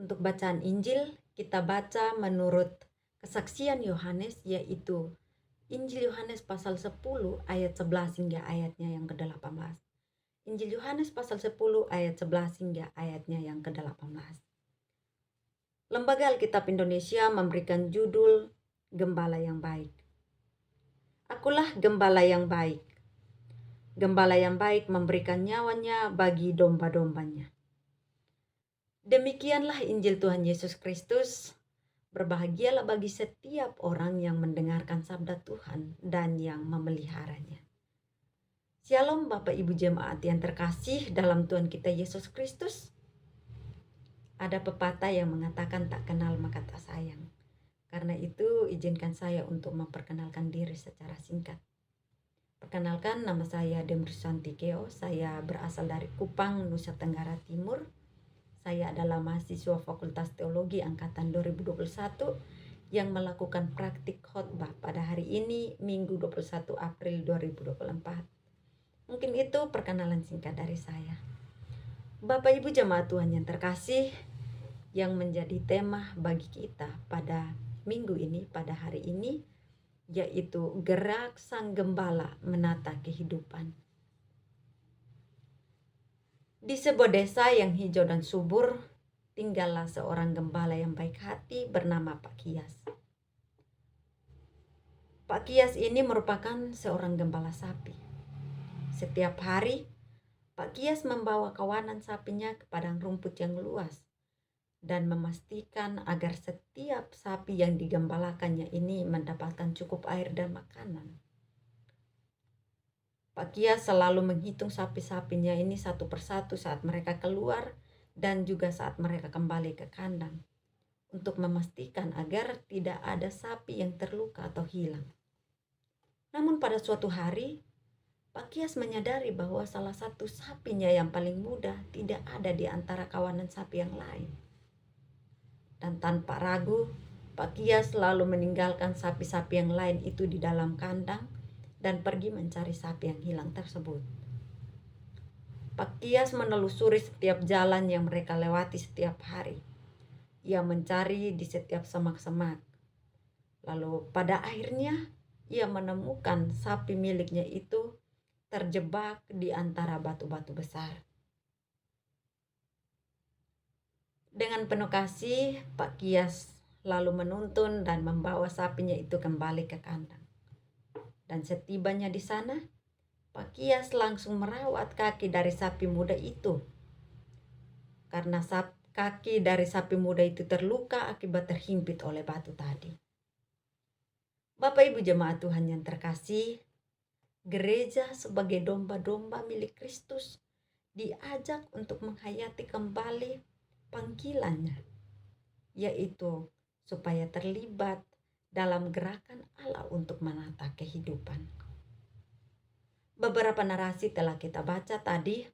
Untuk bacaan Injil, kita baca menurut kesaksian Yohanes, yaitu Injil Yohanes pasal 10 ayat 11 hingga ayatnya yang ke-18. Injil Yohanes pasal 10 ayat 11 hingga ayatnya yang ke-18. Lembaga Alkitab Indonesia memberikan judul Gembala yang Baik. Akulah gembala yang baik. Gembala yang baik memberikan nyawanya bagi domba-dombanya. Demikianlah Injil Tuhan Yesus Kristus. Berbahagialah bagi setiap orang yang mendengarkan sabda Tuhan dan yang memeliharanya. Shalom Bapak Ibu Jemaat yang terkasih dalam Tuhan kita Yesus Kristus. Ada pepatah yang mengatakan tak kenal maka tak sayang. Karena itu izinkan saya untuk memperkenalkan diri secara singkat. Perkenalkan, nama saya Demrisanti Keo. Saya berasal dari Kupang, Nusa Tenggara Timur. Saya adalah mahasiswa Fakultas Teologi Angkatan 2021 yang melakukan praktik khotbah pada hari ini, Minggu 21 April 2024. Mungkin itu perkenalan singkat dari saya. Bapak Ibu Jemaat Tuhan yang terkasih, yang menjadi tema bagi kita pada minggu ini, pada hari ini, yaitu gerak sang gembala menata kehidupan. Di sebuah desa yang hijau dan subur, tinggallah seorang gembala yang baik hati bernama Pak Kias. Pak Kias ini merupakan seorang gembala sapi. Setiap hari, Pak Kias membawa kawanan sapinya ke padang rumput yang luas dan memastikan agar setiap sapi yang digembalakannya ini mendapatkan cukup air dan makanan. Pak Kias selalu menghitung sapi-sapinya ini satu persatu saat mereka keluar dan juga saat mereka kembali ke kandang, untuk memastikan agar tidak ada sapi yang terluka atau hilang. Namun pada suatu hari, Pak Kias menyadari bahwa salah satu sapinya yang paling muda tidak ada di antara kawanan sapi yang lain. Dan tanpa ragu, Pak Kias selalu meninggalkan sapi-sapi yang lain itu di dalam kandang dan pergi mencari sapi yang hilang tersebut. Pak Kias menelusuri setiap jalan yang mereka lewati setiap hari. Ia mencari di setiap semak-semak. Lalu pada akhirnya ia menemukan sapi miliknya itu terjebak di antara batu-batu besar. Dengan penuh kasih, Pak Kias lalu menuntun dan membawa sapinya itu kembali ke kandang. Dan setibanya di sana, Pak Kias langsung merawat kaki dari sapi muda itu. Karena kaki dari sapi muda itu terluka akibat terhimpit oleh batu tadi. Bapak Ibu Jemaat Tuhan yang terkasih, gereja sebagai domba-domba milik Kristus diajak untuk menghayati kembali panggilannya, yaitu supaya terlibat dalam gerakan Allah untuk menata kehidupan. Beberapa narasi telah kita baca tadi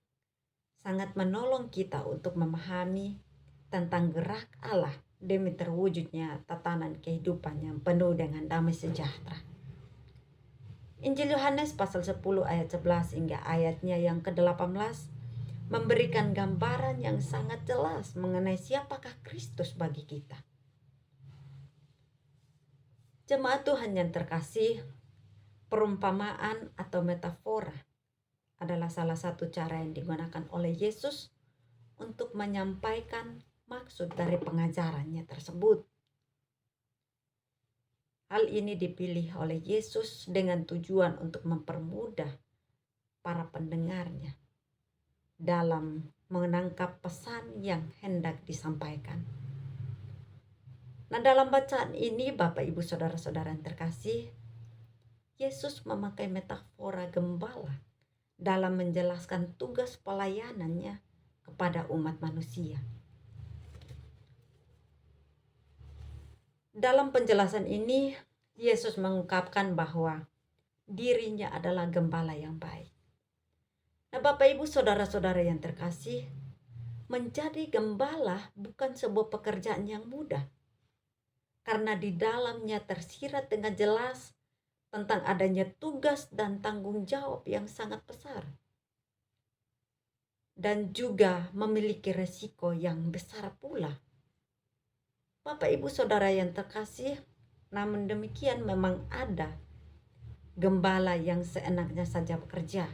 sangat menolong kita untuk memahami tentang gerak Allah demi terwujudnya tatanan kehidupan yang penuh dengan damai sejahtera. Injil Yohanes pasal 10 ayat 11 hingga ayatnya yang ke-18 memberikan gambaran yang sangat jelas mengenai siapakah Kristus bagi kita. Jemaat Tuhan yang terkasih, perumpamaan atau metafora adalah salah satu cara yang digunakan oleh Yesus untuk menyampaikan maksud dari pengajarannya tersebut. Hal ini dipilih oleh Yesus dengan tujuan untuk mempermudah para pendengarnya dalam menangkap pesan yang hendak disampaikan. Nah, dalam bacaan ini, Bapak Ibu Saudara-saudara yang terkasih, Yesus memakai metafora gembala dalam menjelaskan tugas pelayanannya kepada umat manusia. Dalam penjelasan ini, Yesus mengungkapkan bahwa dirinya adalah gembala yang baik. Nah, Bapak Ibu Saudara-saudara yang terkasih, menjadi gembala bukan sebuah pekerjaan yang mudah. Karena di dalamnya tersirat dengan jelas tentang adanya tugas dan tanggung jawab yang sangat besar. Dan juga memiliki resiko yang besar pula. Bapak Ibu Saudara yang terkasih, namun demikian memang ada gembala yang seenaknya saja bekerja.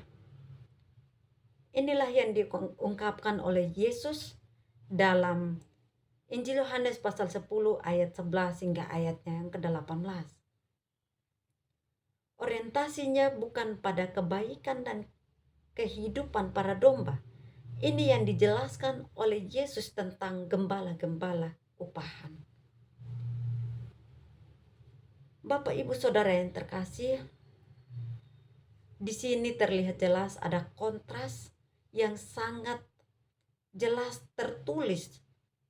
Inilah yang diungkapkan oleh Yesus dalam Injil Yohanes pasal 10 ayat 11 hingga ayatnya yang ke-18. Orientasinya bukan pada kebaikan dan kehidupan para domba. Ini yang dijelaskan oleh Yesus tentang gembala-gembala upahan. Bapak Ibu Saudara yang terkasih, di sini terlihat jelas ada kontras yang sangat jelas tertulis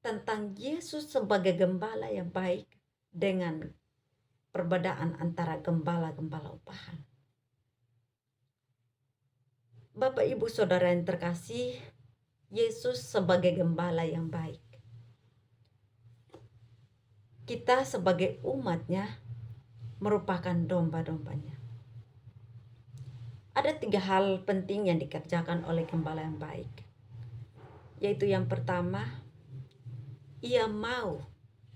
tentang Yesus sebagai gembala yang baik dengan perbedaan antara gembala-gembala upahan. Bapak Ibu Saudara yang terkasih, Yesus sebagai gembala yang baik. Kita sebagai umatnya merupakan domba-dombanya. Ada 3 hal penting yang dikerjakan oleh gembala yang baik. Yaitu yang pertama, ia mau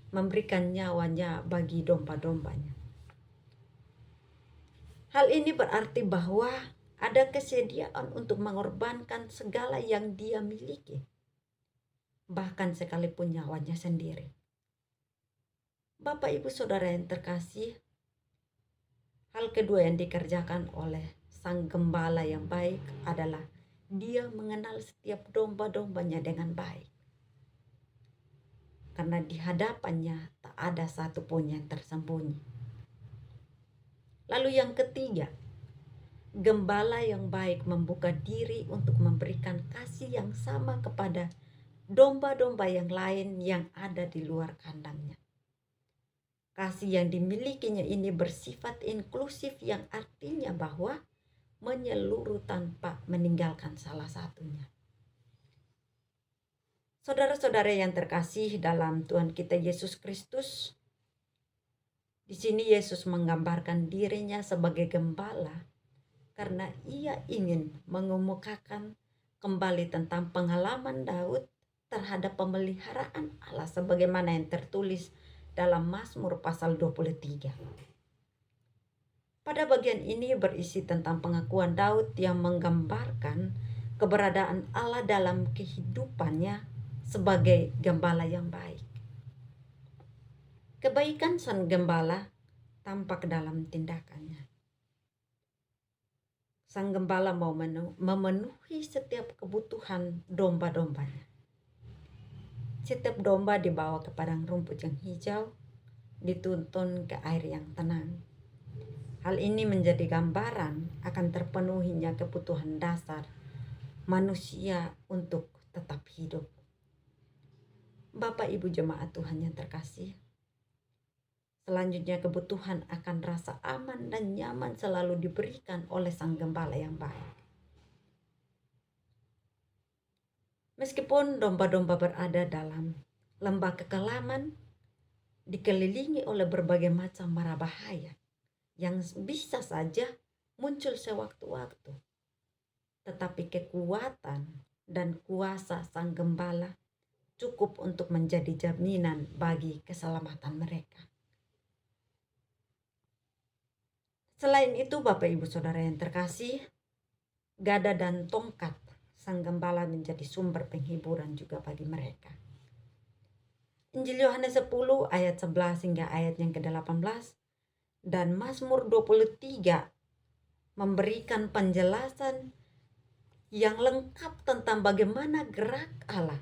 memberikan nyawanya bagi domba-dombanya. Hal ini berarti bahwa ada kesediaan untuk mengorbankan segala yang dia miliki, bahkan sekalipun nyawanya sendiri. Bapak Ibu Saudara yang terkasih, hal kedua yang dikerjakan oleh sang gembala yang baik adalah dia mengenal setiap domba-dombanya dengan baik. Karena di hadapannya tak ada satupun yang tersembunyi. Lalu yang ketiga, gembala yang baik membuka diri untuk memberikan kasih yang sama kepada domba-domba yang lain yang ada di luar kandangnya. Kasih yang dimilikinya ini bersifat inklusif yang artinya bahwa menyeluruh tanpa meninggalkan salah satunya. Saudara-saudara yang terkasih dalam Tuhan kita Yesus Kristus, di sini Yesus menggambarkan dirinya sebagai gembala karena ia ingin mengemukakan kembali tentang pengalaman Daud terhadap pemeliharaan Allah sebagaimana yang tertulis dalam Mazmur pasal 23. Pada bagian ini berisi tentang pengakuan Daud yang menggambarkan keberadaan Allah dalam kehidupannya sebagai gembala yang baik. Kebaikan sang gembala tampak dalam tindakannya. Sang gembala mau memenuhi setiap kebutuhan domba-dombanya. Setiap domba dibawa ke padang rumput yang hijau, dituntun ke air yang tenang. Hal ini menjadi gambaran akan terpenuhinya kebutuhan dasar manusia untuk tetap hidup. Bapak Ibu jemaat Tuhan yang terkasih, selanjutnya kebutuhan akan rasa aman dan nyaman selalu diberikan oleh sang gembala yang baik. Meskipun domba-domba berada dalam lembah kekelaman, dikelilingi oleh berbagai macam mara bahaya yang bisa saja muncul sewaktu-waktu. Tetapi kekuatan dan kuasa sang gembala cukup untuk menjadi jaminan bagi keselamatan mereka. Selain itu, Bapak Ibu Saudara yang terkasih, gada dan tongkat sang gembala menjadi sumber penghiburan juga bagi mereka. Injil Yohanes 10 ayat 11 hingga ayat yang ke-18 dan Mazmur 23 memberikan penjelasan yang lengkap tentang bagaimana gerak Allah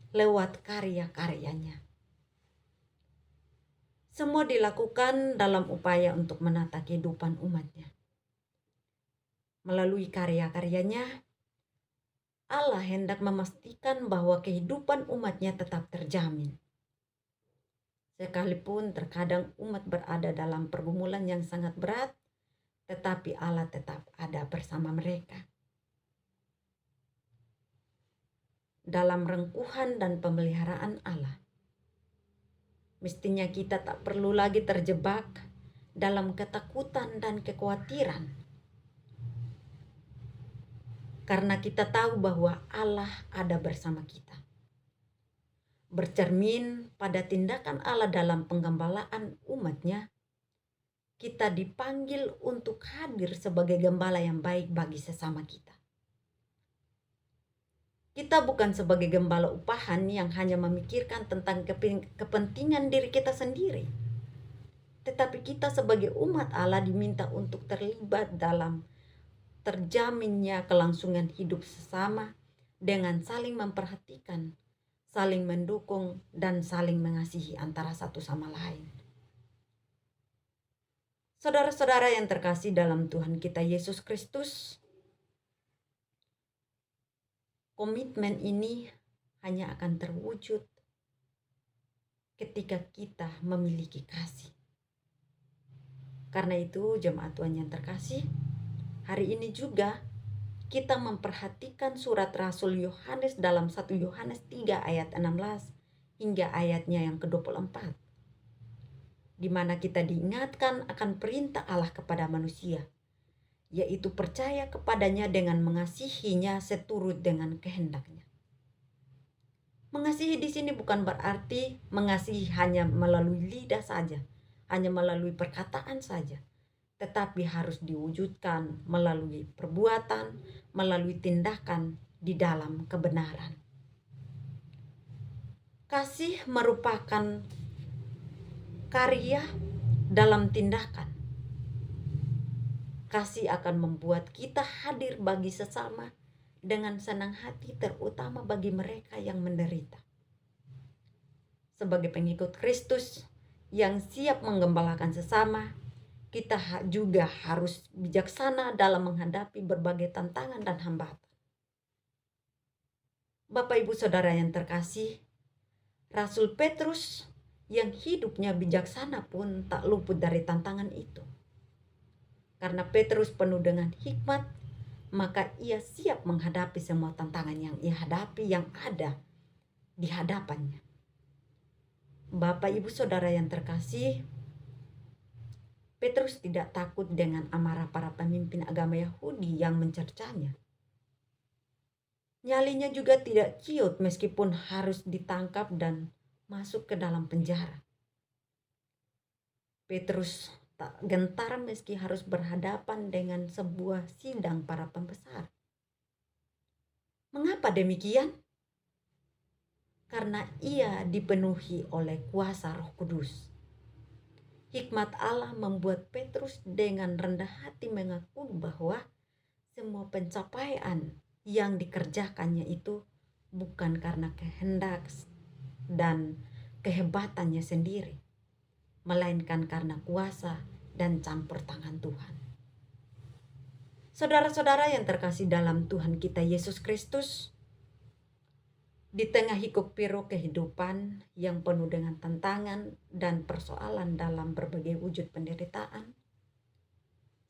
lewat karya-karyanya. Semua dilakukan dalam upaya untuk menata kehidupan umatnya. Melalui karya-karyanya, Allah hendak memastikan bahwa kehidupan umatnya tetap terjamin. Sekalipun terkadang umat berada dalam pergumulan yang sangat berat, tetapi Allah tetap ada bersama mereka. Dalam rengkuhan dan pemeliharaan Allah, mestinya kita tak perlu lagi terjebak dalam ketakutan dan kekhawatiran. Karena kita tahu bahwa Allah ada bersama kita. bercermin pada tindakan Allah dalam penggembalaan umatnya, kita dipanggil untuk hadir sebagai gembala yang baik bagi sesama kita. Kita bukan sebagai gembala upahan yang hanya memikirkan tentang kepentingan diri kita sendiri. Tetapi kita sebagai umat Allah diminta untuk terlibat dalam terjaminnya kelangsungan hidup sesama dengan saling memperhatikan, saling mendukung, dan saling mengasihi antara satu sama lain. Saudara-saudara yang terkasih dalam Tuhan kita Yesus Kristus, komitmen ini hanya akan terwujud ketika kita memiliki kasih. Karena itu jemaat Tuhan yang terkasih, hari ini juga kita memperhatikan surat Rasul Yohanes dalam 1 Yohanes 3 ayat 16 hingga ayatnya yang ke-24. Di mana kita diingatkan akan perintah Allah kepada manusia, yaitu percaya kepadanya dengan mengasihinya seturut dengan kehendaknya. Mengasihi di sini bukan berarti mengasihi hanya melalui lidah saja, hanya melalui perkataan saja, tetapi harus diwujudkan melalui perbuatan, melalui tindakan di dalam kebenaran. Kasih merupakan karya dalam tindakan. Kasih akan membuat kita hadir bagi sesama dengan senang hati, terutama bagi mereka yang menderita. Sebagai pengikut Kristus yang siap menggembalakan sesama, kita juga harus bijaksana dalam menghadapi berbagai tantangan dan hambatan. Bapak Ibu Saudara yang terkasih, Rasul Petrus yang hidupnya bijaksana pun tak luput dari tantangan itu. Karena Petrus penuh dengan hikmat, maka ia siap menghadapi semua tantangan yang ia hadapi yang ada di hadapannya. Bapak Ibu Saudara yang terkasih, Petrus tidak takut dengan amarah para pemimpin agama Yahudi yang mencercanya. Nyalinya juga tidak ciut meskipun harus ditangkap dan masuk ke dalam penjara. Petrus tak gentar meski harus berhadapan dengan sebuah sidang para pembesar. Mengapa demikian? Karena ia dipenuhi oleh kuasa Roh Kudus. Hikmat Allah membuat Petrus dengan rendah hati mengakui bahwa semua pencapaian yang dikerjakannya itu bukan karena kehendak dan kehebatannya sendiri, melainkan karena kuasa dan campur tangan Tuhan. Saudara-saudara yang terkasih dalam Tuhan kita Yesus Kristus, di tengah hiruk pikuk kehidupan yang penuh dengan tantangan dan persoalan dalam berbagai wujud penderitaan,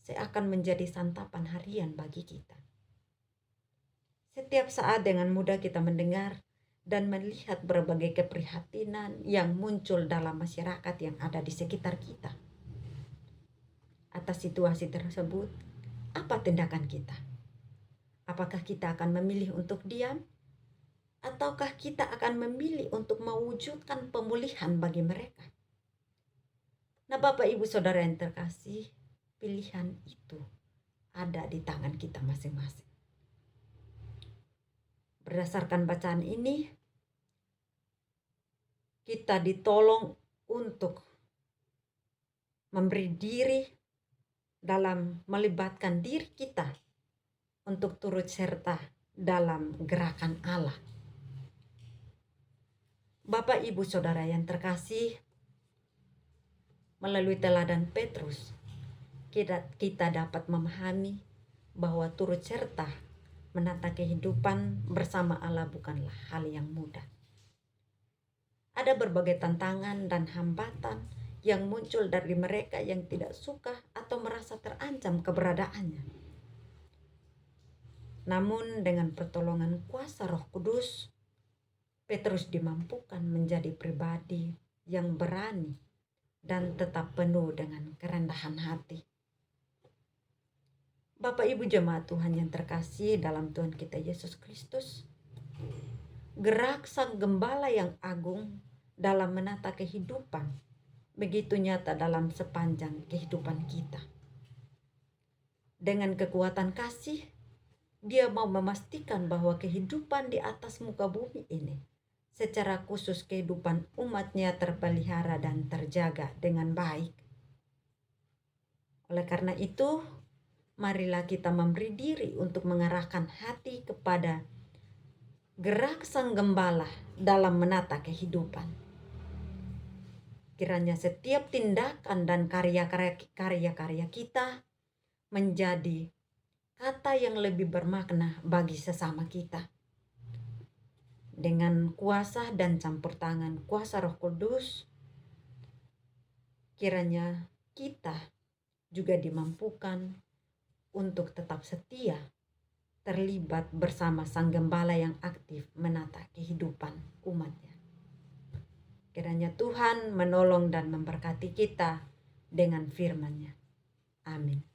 seakan menjadi santapan harian bagi kita. Setiap saat dengan mudah kita mendengar dan melihat berbagai keprihatinan yang muncul dalam masyarakat yang ada di sekitar kita. Atas situasi tersebut, apa tindakan kita? Apakah kita akan memilih untuk diam? Ataukah kita akan memilih untuk mewujudkan pemulihan bagi mereka? Nah, Bapak Ibu Saudara yang terkasih, pilihan itu ada di tangan kita masing-masing. Berdasarkan bacaan ini, kita ditolong untuk memberi diri dalam melibatkan diri kita untuk turut serta dalam gerakan Allah. Bapak Ibu Saudara yang terkasih, melalui teladan Petrus, kita dapat memahami bahwa turut serta menata kehidupan bersama Allah bukanlah hal yang mudah. Ada berbagai tantangan dan hambatan yang muncul dari mereka yang tidak suka atau merasa terancam keberadaannya. Namun dengan pertolongan kuasa Roh Kudus, Petrus dimampukan menjadi pribadi yang berani dan tetap penuh dengan kerendahan hati. Bapak Ibu jemaat Tuhan yang terkasih dalam Tuhan kita Yesus Kristus, gerak Sang Gembala yang agung dalam menata kehidupan begitu nyata dalam sepanjang kehidupan kita. Dengan kekuatan kasih, Dia mau memastikan bahwa kehidupan di atas muka bumi ini, secara khusus kehidupan umatnya, terpelihara dan terjaga dengan baik. Oleh karena itu, marilah kita memberi diri untuk mengarahkan hati kepada gerak Sang Gembala dalam menata kehidupan. Kiranya setiap tindakan dan karya-karya kita menjadi kata yang lebih bermakna bagi sesama kita. Dengan kuasa dan campur tangan kuasa Roh Kudus, kiranya kita juga dimampukan untuk tetap setia terlibat bersama Sang Gembala yang aktif menata kehidupan umatnya. Kiranya Tuhan menolong dan memberkati kita dengan firman-Nya. Amin.